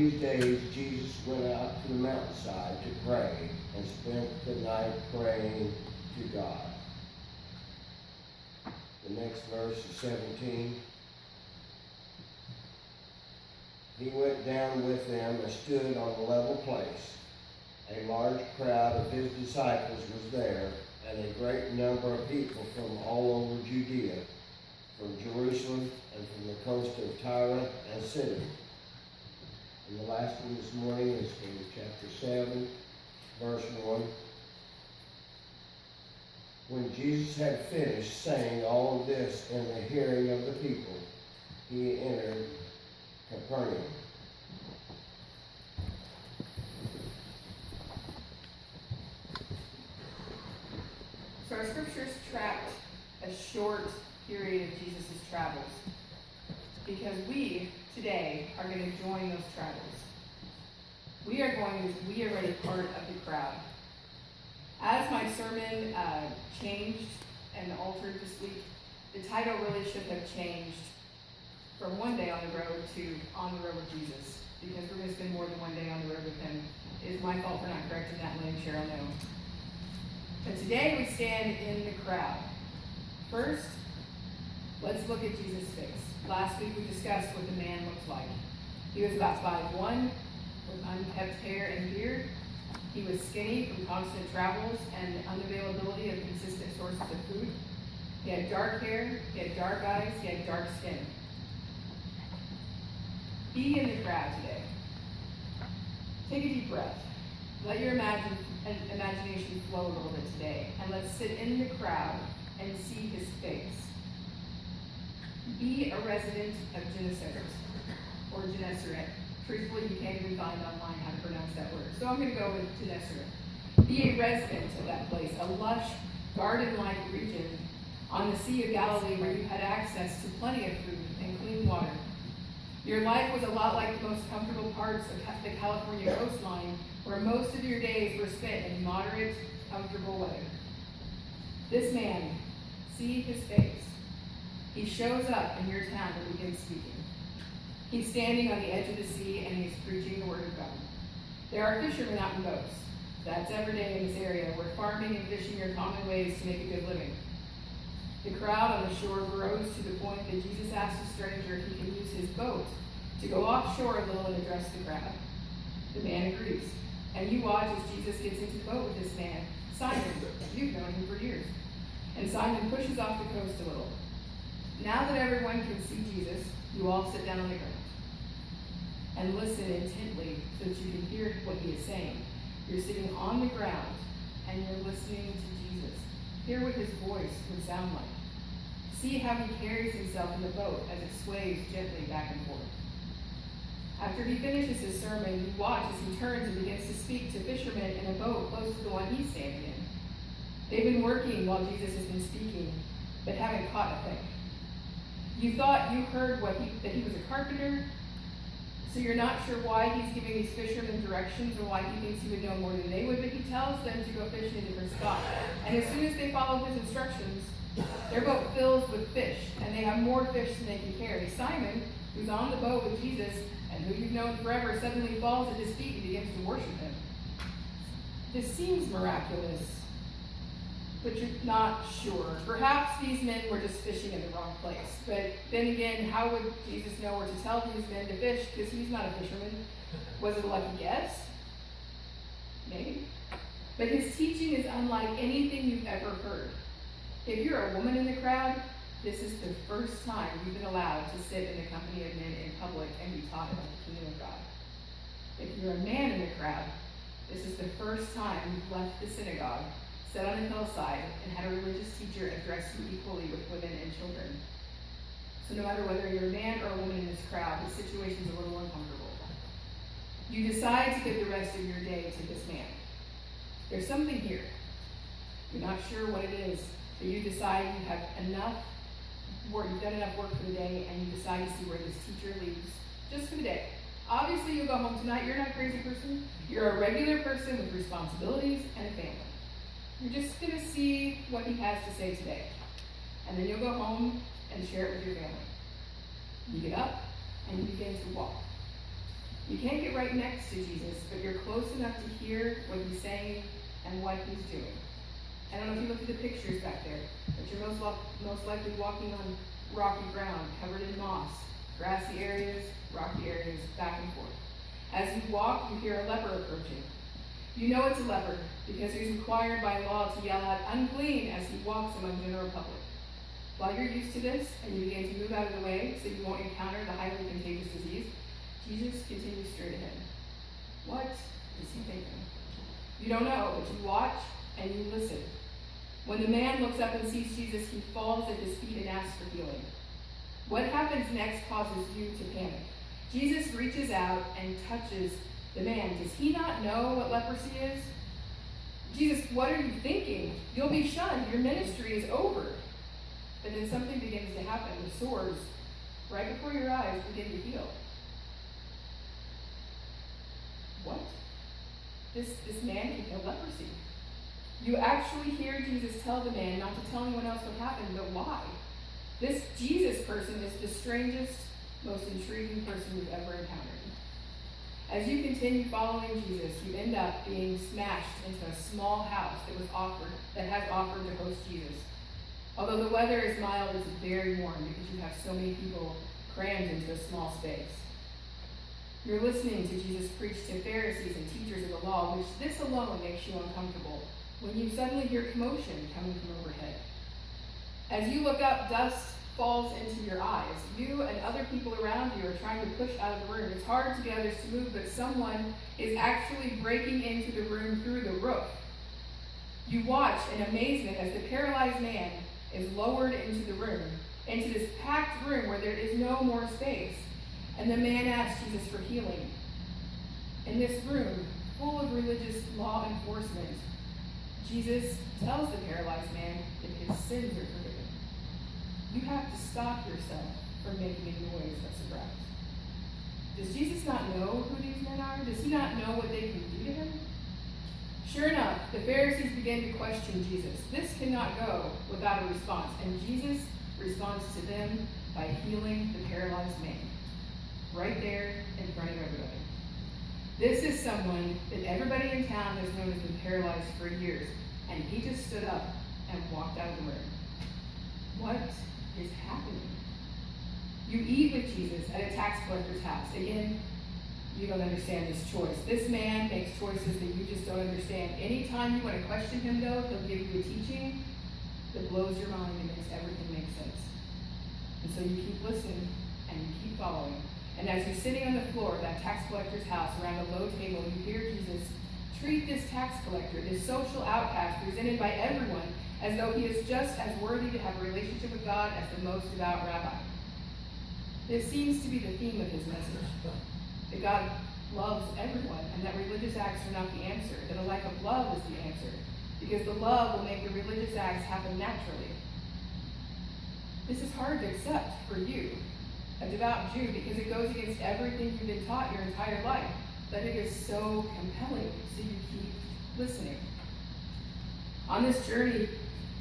these days Jesus went out to the mountainside to pray and spent the night praying to God. The next verse is 17. He went down with them and stood on a level place. A large crowd of his disciples was there, and a great number of people from all over Judea, from Jerusalem and from the coast of Tyre and Sidon. And the last one this morning is from chapter 7, verse 1. When Jesus had finished saying all of this in the hearing of the people, he entered Capernaum. So our scriptures tracked a short period of Jesus' travels, because we today are going to join those travels. We are already part of the crowd. As my sermon changed and altered this week, the title really should have changed from One Day on the Road to On the Road with Jesus, because we're going to spend more than one day on the road with him. It is my fault for not correcting that name, Cheryl, no. But today we stand in the crowd. First, let's look at Jesus' face. Last week we discussed what the man looked like. He was about 5'1", with unkempt hair and beard. He was skinny from constant travels and unavailability of consistent sources of food. He had dark hair, he had dark eyes, he had dark skin. Be in the crowd today. Take a deep breath. Let your imagination flow a little bit today, and let's sit in the crowd and see his face. Be a resident of Gennesaret, or Gennesaret. Truthfully, you can't even find online how to pronounce that word, so I'm going to go with Gennesaret. Be a resident of that place, a lush, garden-like region on the Sea of Galilee where you had access to plenty of food and clean water. Your life was a lot like the most comfortable parts of the California coastline, where most of your days were spent in moderate, comfortable weather. This man, see his face. He shows up in your town and begins speaking. He's standing on the edge of the sea and he's preaching the word of God. There are fishermen out in boats. That's every day in this area, where farming and fishing are common ways to make a good living. The crowd on the shore grows to the point that Jesus asks a stranger if he can use his boat to go offshore a little and address the crowd. The man agrees, and you watch as Jesus gets into the boat with this man, Simon. You've known him for years. And Simon pushes off the coast a little. Now that everyone can see Jesus, you all sit down on the ground and listen intently so that you can hear what he is saying. You're sitting on the ground and you're listening to Jesus. Hear what his voice would sound like. See how he carries himself in the boat as it sways gently back and forth. After he finishes his sermon, you watch as he turns and begins to speak to fishermen in a boat close to the one he's standing in. They've been working while Jesus has been speaking, but haven't caught a thing. You thought you heard that he was a carpenter, so you're not sure why he's giving these fishermen directions or why he thinks he would know more than they would, but he tells them to go fish in a different spot. And as soon as they follow his instructions, their boat fills with fish, and they have more fish than they can carry. Simon, who's on the boat with Jesus and who you've known forever, suddenly falls at his feet and begins to worship him. This seems miraculous, but you're not sure. Perhaps these men were just fishing in the wrong place. But then again, how would Jesus know where to tell these men to fish? Because he's not a fisherman. Was it a lucky guess? Maybe. But his teaching is unlike anything you've ever heard. If you're a woman in the crowd, this is the first time you've been allowed to sit in the company of men in public and be taught about the kingdom of God. If you're a man in the crowd, this is the first time you've left the synagogue, sat on a hillside, and had a religious teacher address you equally with women and children. So no matter whether you're a man or a woman in this crowd, the situation's a little uncomfortable. You decide to give the rest of your day to this man. There's something here. You're not sure what it is, but you decide you have enough work, you've done enough work for the day, and you decide to see where this teacher leads just for the day. Obviously, you'll go home tonight. You're not a crazy person. You're a regular person with responsibilities and a family. You're just going to see what he has to say today. And then you'll go home and share it with your family. You get up and you begin to walk. You can't get right next to Jesus, but you're close enough to hear what he's saying and what he's doing. I don't know if you look at the pictures back there, but you're most likely walking on rocky ground, covered in moss, grassy areas, rocky areas, back and forth. As you walk, you hear a leper approaching. You know it's a leper because he's required by law to yell out unclean as he walks among general public. While you're used to this and you begin to move out of the way so you won't encounter the highly contagious disease, Jesus continues straight ahead. What is he thinking? You don't know, but you watch and you listen. When the man looks up and sees Jesus, he falls at his feet and asks for healing. What happens next causes you to panic. Jesus reaches out and touches the man. Does he not know what leprosy is? Jesus, what are you thinking? You'll be shunned. Your ministry is over. But then something begins to happen. The sores, right before your eyes, begin to heal. What? This man can heal leprosy. You actually hear Jesus tell the man not to tell anyone else what happened, but why? This Jesus person is the strangest, most intriguing person you've ever encountered. As you continue following Jesus, you end up being smashed into a small house that has offered to host Jesus. Although the weather is mild, it's very warm because you have so many people crammed into a small space. You're listening to Jesus preach to Pharisees and teachers of the law, which this alone makes you uncomfortable when you suddenly hear commotion coming from overhead. As you look up, dust falls into your eyes. You and other people around you are trying to push out of the room. It's hard to get others to move, but someone is actually breaking into the room through the roof. You watch in amazement as the paralyzed man is lowered into the room, into this packed room where there is no more space. And the man asks Jesus for healing. In this room, full of religious law enforcement, Jesus tells the paralyzed man that his sins are forgiven. You have to stop yourself from making a noise of surprise. Does Jesus not know who these men are? Does he not know what they can do to him? Sure enough, the Pharisees begin to question Jesus. This cannot go without a response, and Jesus responds to them by healing the paralyzed man, right there in front of everybody. This is someone that everybody in town has known has been paralyzed for years, and he just stood up and walked out of the room. What is happening? You eat with Jesus at a tax collector's house. Again, you don't understand this choice. This man makes choices that you just don't understand. Anytime you want to question him, though, he'll give you a teaching that blows your mind and makes everything make sense. And so you keep listening and you keep following. And as you're sitting on the floor of that tax collector's house around a low table, you hear Jesus treat this tax collector, this social outcast presented by everyone, as though he is just as worthy to have a relationship with God as the most devout rabbi. This seems to be the theme of his message, that God loves everyone and that religious acts are not the answer, that a life of love is the answer, because the love will make the religious acts happen naturally. This is hard to accept for you, a devout Jew, because it goes against everything you've been taught your entire life, but it is so compelling, so you keep listening. On this journey,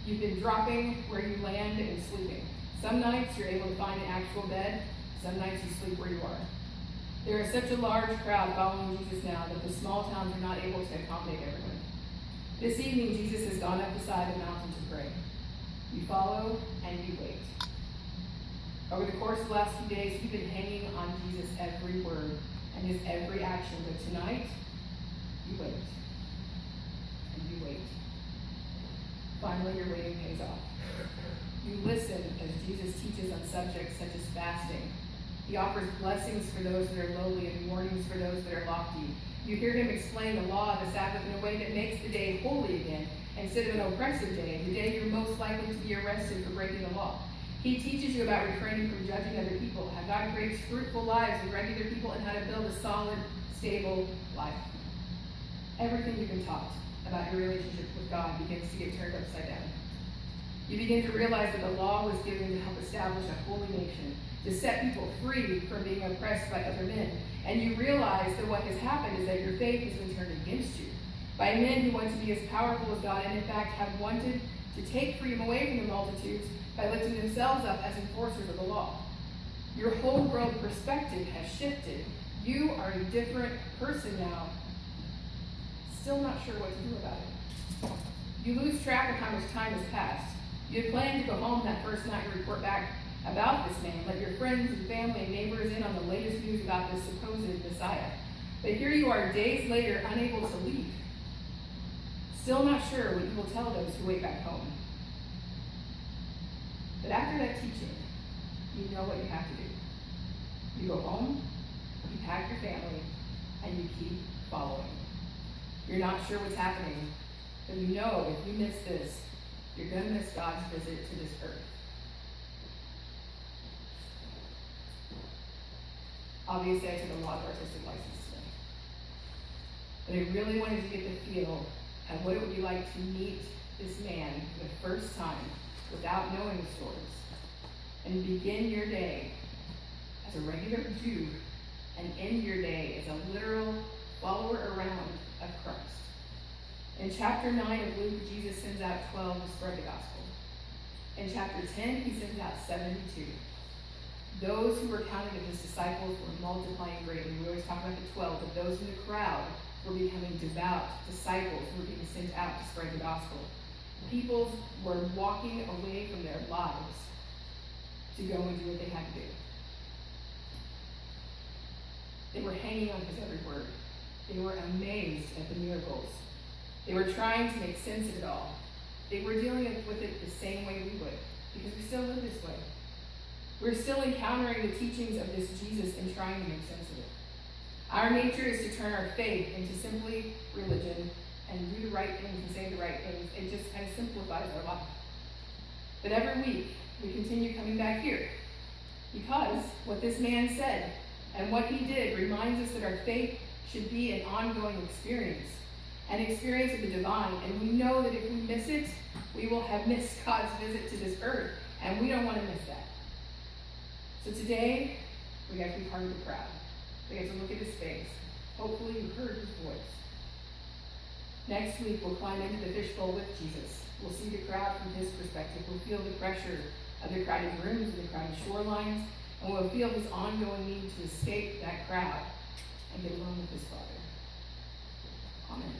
you've been dropping where you land and sleeping. Some nights you're able to find an actual bed, some nights you sleep where you are. There is such a large crowd following Jesus now that the small towns are not able to accommodate everyone. This evening, Jesus has gone up the side of the mountain to pray. You follow and you wait. Over the course of the last few days, you've been hanging on Jesus' every word and his every action, but tonight, you wait. And you wait. Finally, your waiting pays off. You listen as Jesus teaches on subjects such as fasting. He offers blessings for those that are lowly and warnings for those that are lofty. You hear him explain the law of the Sabbath in a way that makes the day holy again, instead of an oppressive day, the day you're most likely to be arrested for breaking the law. He teaches you about refraining from judging other people, how God creates fruitful lives with regular people, and how to build a solid, stable life. Everything you've been taught about your relationship with God begins to get turned upside down. You begin to realize that the law was given to help establish a holy nation, to set people free from being oppressed by other men. And you realize that what has happened is that your faith has been turned against you by men who want to be as powerful as God, and in fact have wanted to take freedom away from the multitudes by lifting themselves up as enforcers of the law. Your whole world perspective has shifted. You are a different person now. Still not sure what to do about it. You lose track of how much time has passed. You had planned to go home that first night and report back about this man, let your friends and family and neighbors in on the latest news about this supposed Messiah. But here you are, days later, unable to leave. Still not sure what you will tell those who wait back home. But after that teaching, you know what you have to do. You go home, you pack your family, and you keep following. You're not sure what's happening, but you know if you miss this, you're going to miss God's visit to this earth. Obviously, I took a lot of artistic license today. But I really wanted to get the feel of what it would be like to meet this man for the first time without knowing the stories, and begin your day as a regular Jew and end your day as a literal follower around of Christ. In chapter 9 of Luke, Jesus sends out 12 to spread the gospel. In chapter 10, he sends out 72. Those who were counted as his disciples were multiplying greatly. We always talk about the 12, but those in the crowd were becoming devout disciples who were being sent out to spread the gospel. People were walking away from their lives to go and do what they had to do. They were hanging on his every word. They were amazed at the miracles. They were trying to make sense of it all. They were dealing with it the same way we would, because we still live this way. We're still encountering the teachings of this Jesus and trying to make sense of it. Our nature is to turn our faith into simply religion and do the right things and say the right things. It just kind of simplifies our life. But every week, we continue coming back here because what this man said and what he did reminds us that our faith should be an ongoing experience, an experience of the divine. And we know that if we miss it, we will have missed God's visit to this earth, and we don't want to miss that. So today, we got to be part of the crowd. We get to look at his face. Hopefully you heard his voice. Next week, we'll climb into the fishbowl with Jesus. We'll see the crowd from his perspective. We'll feel the pressure of the crowded rooms and the crowded shorelines, and we'll feel his ongoing need to escape that crowd and get alone with his Father. Amen.